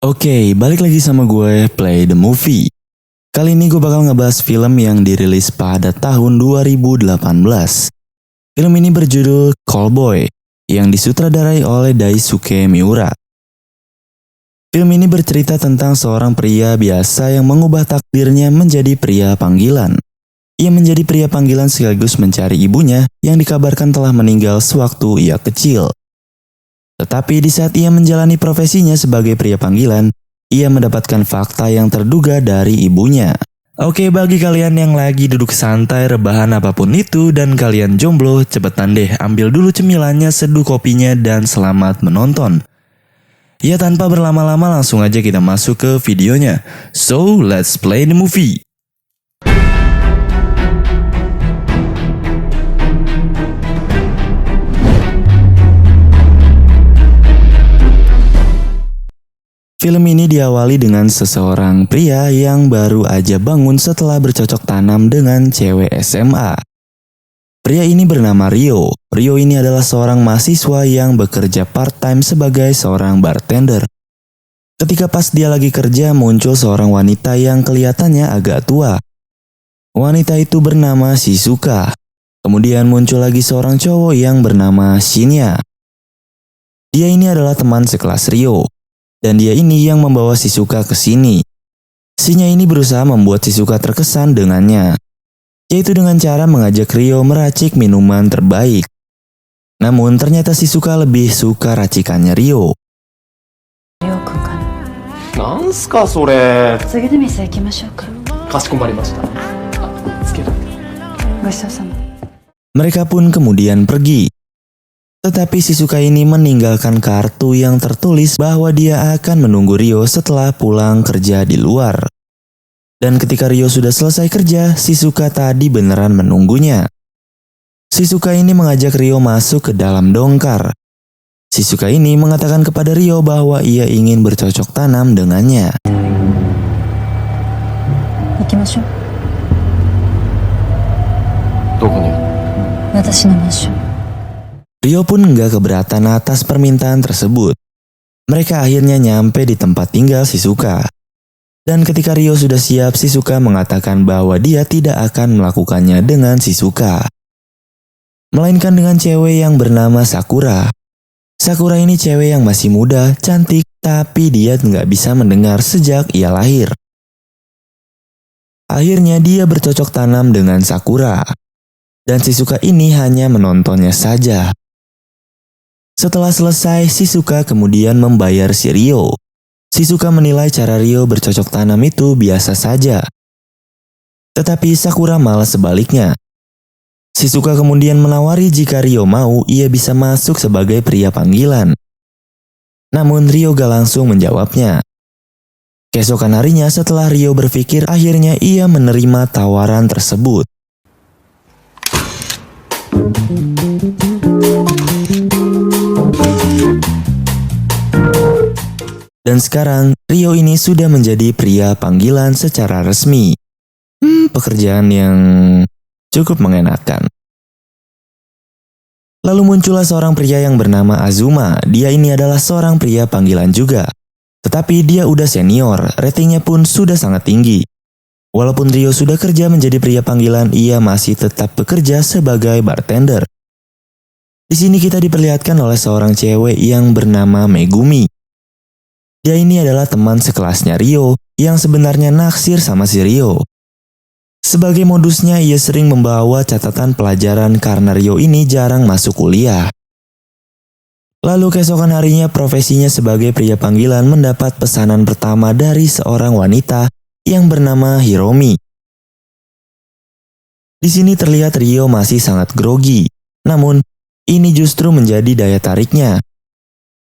Oke, balik lagi sama gue, Play the Movie. Kali ini gue bakal ngebahas film yang dirilis pada tahun 2018. Film ini berjudul Callboy, yang disutradarai oleh Daisuke Miura. Film ini bercerita tentang seorang pria biasa yang mengubah takdirnya menjadi pria panggilan. Ia menjadi pria panggilan sekaligus mencari ibunya yang dikabarkan telah meninggal sewaktu ia kecil. Tetapi di saat ia menjalani profesinya sebagai pria panggilan, ia mendapatkan fakta yang terduga dari ibunya. Oke, bagi kalian yang lagi duduk santai rebahan apapun itu dan kalian jomblo, cepetan deh ambil dulu cemilannya, seduh kopinya, dan selamat menonton. Ya, tanpa berlama-lama langsung aja kita masuk ke videonya. So, let's play the movie. Film ini diawali dengan seseorang pria yang baru aja bangun setelah bercocok tanam dengan cewek SMA. Pria ini bernama Rio. Rio ini adalah seorang mahasiswa yang bekerja part-time sebagai seorang bartender. Ketika pas dia lagi kerja, muncul seorang wanita yang kelihatannya agak tua. Wanita itu bernama Shizuka. Kemudian muncul lagi seorang cowok yang bernama Shinya. Dia ini adalah teman sekelas Rio. Dan dia ini yang membawa Shizuka ke sini. Shinya ini berusaha membuat Shizuka terkesan dengannya, yaitu dengan cara mengajak Rio meracik minuman terbaik. Namun ternyata Shizuka lebih suka racikannya Rio. なんすかそれ。次の店行きましょうか。かしこまりました。つけといて。ごちそうさま。 Mereka pun kemudian pergi. Tetapi Shizuka ini meninggalkan kartu yang tertulis bahwa dia akan menunggu Rio setelah pulang kerja di luar. Dan ketika Rio sudah selesai kerja, Shizuka tadi beneran menunggunya. Shizuka ini mengajak Rio masuk ke dalam dongkar. Shizuka ini mengatakan kepada Rio bahwa ia ingin bercocok tanam dengannya. 行きましょう。どこに？私のマンション。 Rio pun enggak keberatan atas permintaan tersebut. Mereka akhirnya nyampe di tempat tinggal Shizuka. Dan ketika Rio sudah siap, Shizuka mengatakan bahwa dia tidak akan melakukannya dengan Shizuka, melainkan dengan cewek yang bernama Sakura. Sakura ini cewek yang masih muda, cantik, tapi dia nggak bisa mendengar sejak ia lahir. Akhirnya dia bercocok tanam dengan Sakura. Dan Shizuka ini hanya menontonnya saja. Setelah selesai, Shizuka kemudian membayar si Rio. Shizuka menilai cara Rio bercocok tanam itu biasa saja. Tetapi Sakura malah sebaliknya. Shizuka kemudian menawari jika Rio mau, ia bisa masuk sebagai pria panggilan. Namun Rio gak langsung menjawabnya. Keesokan harinya setelah Rio berpikir, akhirnya ia menerima tawaran tersebut. Dan sekarang, Rio ini sudah menjadi pria panggilan secara resmi. Pekerjaan yang cukup mengenakan. Lalu muncullah seorang pria yang bernama Azuma. Dia ini adalah seorang pria panggilan juga. Tetapi dia udah senior, ratingnya pun sudah sangat tinggi. Walaupun Rio sudah kerja menjadi pria panggilan, ia masih tetap bekerja sebagai bartender. Di sini kita diperlihatkan oleh seorang cewek yang bernama Megumi. Dia ini adalah teman sekelasnya Rio yang sebenarnya naksir sama si Rio. Sebagai modusnya, ia sering membawa catatan pelajaran karena Rio ini jarang masuk kuliah. Lalu keesokan harinya profesinya sebagai pria panggilan mendapat pesanan pertama dari seorang wanita yang bernama Hiromi. Di sini terlihat Rio masih sangat grogi, namun ini justru menjadi daya tariknya.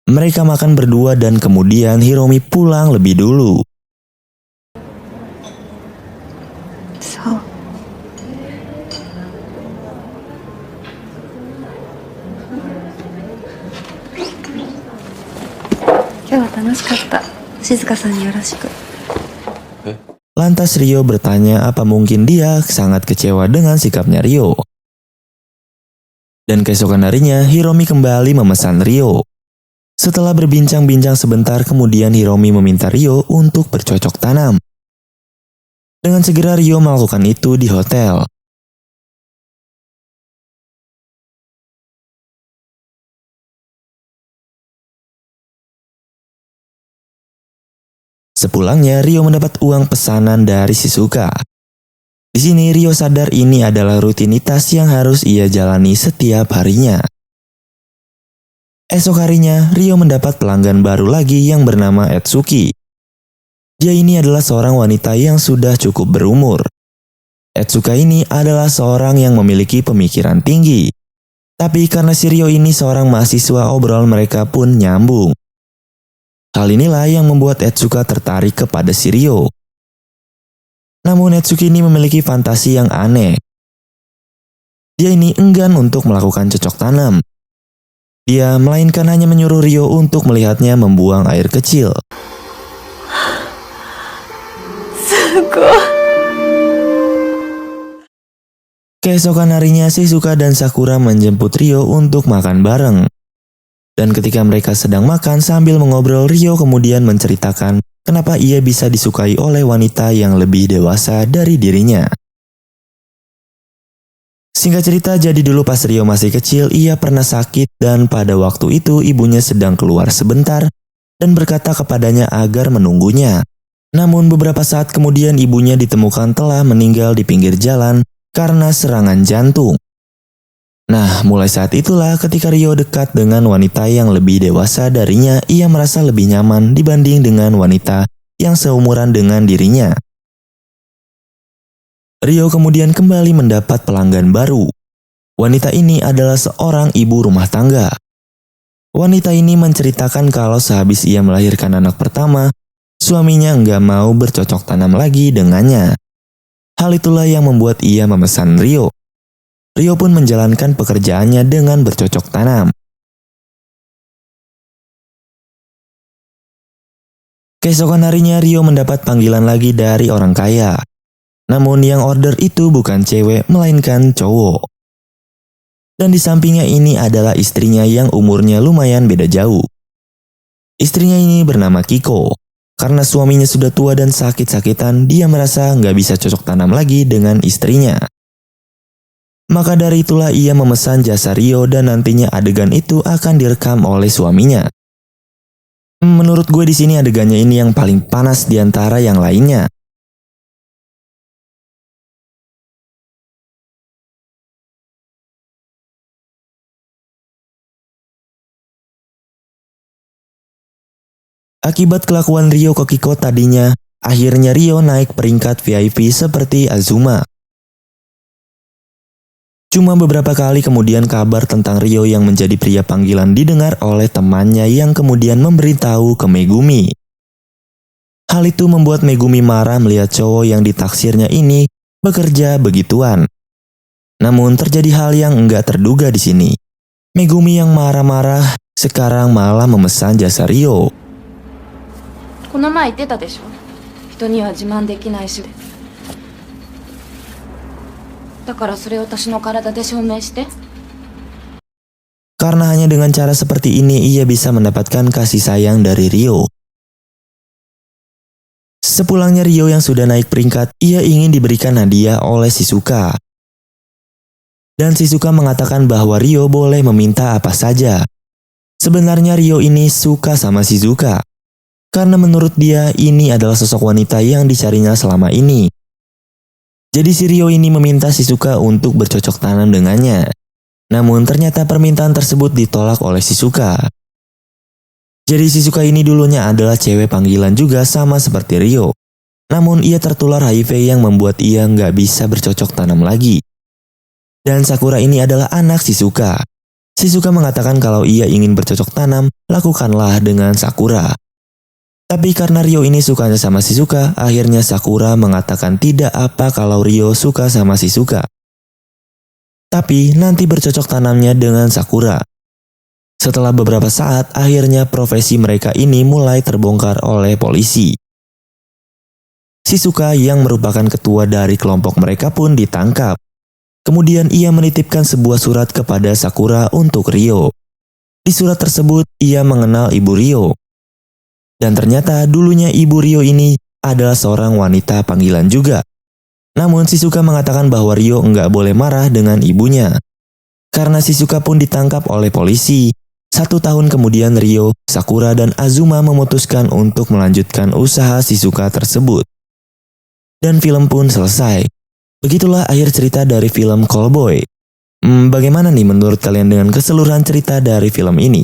Mereka makan berdua dan kemudian Hiromi pulang lebih dulu.そう。今日は楽しかった。静香さんによろしく。 Lantas Rio bertanya apa mungkin dia sangat kecewa dengan sikapnya Rio. Dan keesokan harinya Hiromi kembali memesan Rio. Setelah berbincang-bincang sebentar, kemudian Hiromi meminta Ryo untuk bercocok tanam. Dengan segera Ryo melakukan itu di hotel. Sepulangnya, Ryo mendapat uang pesanan dari Shizuka. Di sini Ryo sadar ini adalah rutinitas yang harus ia jalani setiap harinya. Esok harinya, Ryo mendapat pelanggan baru lagi yang bernama Etsuki. Dia ini adalah seorang wanita yang sudah cukup berumur. Etsuka ini adalah seorang yang memiliki pemikiran tinggi. Tapi karena si Ryo ini seorang mahasiswa, obrol mereka pun nyambung. Hal inilah yang membuat Etsuka tertarik kepada si Ryo. Namun Etsuki ini memiliki fantasi yang aneh. Dia ini enggan untuk melakukan cocok tanam. Dia melainkan hanya menyuruh Ryo untuk melihatnya membuang air kecil. Keesokan harinya, Shizuka dan Sakura menjemput Ryo untuk makan bareng. Dan ketika mereka sedang makan sambil mengobrol, Ryo kemudian menceritakan kenapa ia bisa disukai oleh wanita yang lebih dewasa dari dirinya. Singkat cerita, jadi dulu pas Ryo masih kecil, ia pernah sakit dan pada waktu itu ibunya sedang keluar sebentar dan berkata kepadanya agar menunggunya. Namun beberapa saat kemudian ibunya ditemukan telah meninggal di pinggir jalan karena serangan jantung. Nah, mulai saat itulah ketika Ryo dekat dengan wanita yang lebih dewasa darinya, ia merasa lebih nyaman dibanding dengan wanita yang seumuran dengan dirinya. Ryo kemudian kembali mendapat pelanggan baru. Wanita ini adalah seorang ibu rumah tangga. Wanita ini menceritakan kalau sehabis ia melahirkan anak pertama, suaminya nggak mau bercocok tanam lagi dengannya. Hal itulah yang membuat ia memesan Ryo. Ryo pun menjalankan pekerjaannya dengan bercocok tanam. Keesokan harinya Ryo mendapat panggilan lagi dari orang kaya. Namun yang order itu bukan cewek melainkan cowok. Dan di sampingnya ini adalah istrinya yang umurnya lumayan beda jauh. Istrinya ini bernama Kiko. Karena suaminya sudah tua dan sakit-sakitan, dia merasa nggak bisa cocok tanam lagi dengan istrinya. Maka dari itulah ia memesan jasa Ryo dan nantinya adegan itu akan direkam oleh suaminya. Menurut gue di sini adegannya ini yang paling panas di antara yang lainnya. Akibat kelakuan Ryo ke Kiko tadinya, akhirnya Ryo naik peringkat VIP seperti Azuma. Cuma beberapa kali kemudian kabar tentang Ryo yang menjadi pria panggilan didengar oleh temannya yang kemudian memberitahu ke Megumi. Hal itu membuat Megumi marah melihat cowok yang ditaksirnya ini bekerja begituan. Namun terjadi hal yang enggak terduga di sini. Megumi yang marah-marah sekarang malah memesan jasa Ryo. この前言ってたでしょ。人には自慢できないし。だからそれを私の体で証明して。 Karena hanya dengan cara seperti ini ia bisa mendapatkan kasih sayang dari Ryo. Sepulangnya Ryo yang sudah naik peringkat, ia ingin diberikan hadiah oleh Shizuka. Dan Shizuka mengatakan bahwa Ryo boleh meminta apa saja. Sebenarnya Ryo ini suka sama Shizuka. Karena menurut dia ini adalah sosok wanita yang dicarinya selama ini. Jadi si Ryo ini meminta Shizuka untuk bercocok tanam dengannya. Namun ternyata permintaan tersebut ditolak oleh Shizuka. Jadi Shizuka ini dulunya adalah cewek panggilan juga sama seperti Ryo. Namun ia tertular HIV yang membuat ia nggak bisa bercocok tanam lagi. Dan Sakura ini adalah anak Shizuka. Shizuka mengatakan kalau ia ingin bercocok tanam, lakukanlah dengan Sakura. Tapi karena Ryo ini sukanya sama Shizuka, akhirnya Sakura mengatakan tidak apa kalau Ryo suka sama Shizuka. Tapi nanti bercocok tanamnya dengan Sakura. Setelah beberapa saat, akhirnya profesi mereka ini mulai terbongkar oleh polisi. Shizuka yang merupakan ketua dari kelompok mereka pun ditangkap. Kemudian ia menitipkan sebuah surat kepada Sakura untuk Ryo. Di surat tersebut, ia mengenal Ibu Ryo. Dan ternyata dulunya Ibu Ryo ini adalah seorang wanita panggilan juga. Namun Shizuka mengatakan bahwa Ryo nggak boleh marah dengan ibunya. Karena Shizuka pun ditangkap oleh polisi. 1 tahun kemudian Ryo, Sakura, dan Azuma memutuskan untuk melanjutkan usaha Shizuka tersebut. Dan film pun selesai. Begitulah akhir cerita dari film Callboy. Bagaimana nih menurut kalian dengan keseluruhan cerita dari film ini?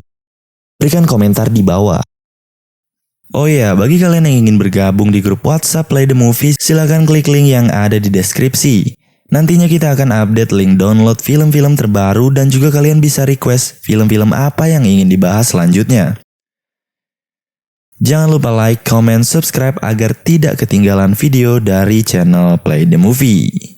Berikan komentar di bawah. Oh iya, bagi kalian yang ingin bergabung di grup WhatsApp Play the Movie, silakan klik link yang ada di deskripsi. Nantinya kita akan update link download film-film terbaru dan juga kalian bisa request film-film apa yang ingin dibahas selanjutnya. Jangan lupa like, comment, subscribe agar tidak ketinggalan video dari channel Play the Movie.